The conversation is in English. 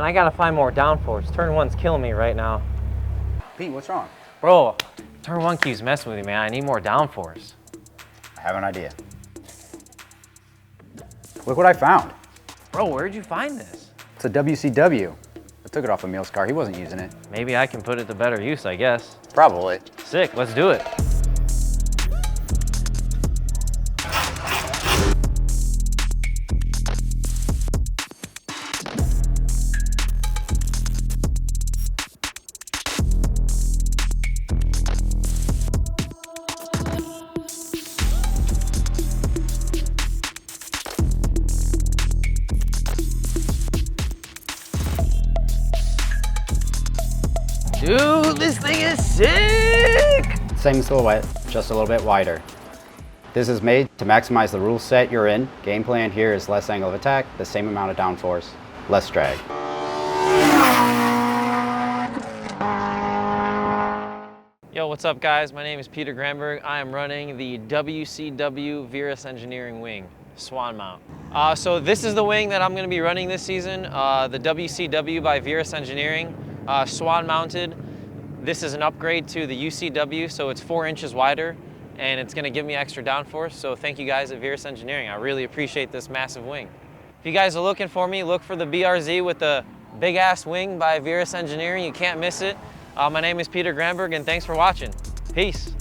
Man, I gotta find more downforce. Turn one's killing me right now. Pete, what's wrong? Bro, turn one keeps messing with me, man. I need more downforce. I have an idea. Look what I found. Bro, where'd you find this? It's a WCW. I took it off Emil's car. He wasn't using it. Maybe I can put it to better use, I guess. Probably. Sick, let's do it. Dude, this thing is sick! Same silhouette, just a little bit wider. This is made to maximize the rule set you're in. Game plan here is less angle of attack, the same amount of downforce, less drag. Yo, what's up guys? My name is Peter Granberg. I am running the WCW Verus Engineering Wing, Swan Mount. So this is the wing that I'm gonna be running this season, the WCW by Verus Engineering. Swan mounted. This is an upgrade to the UCW, so it's 4 inches wider and it's gonna give me extra downforce. So thank you guys at Verus Engineering. I really appreciate this massive wing. If you guys are looking for me, look for the BRZ with the big ass wing by Verus Engineering. You can't miss it. My name is Peter Granberg and thanks for watching. Peace.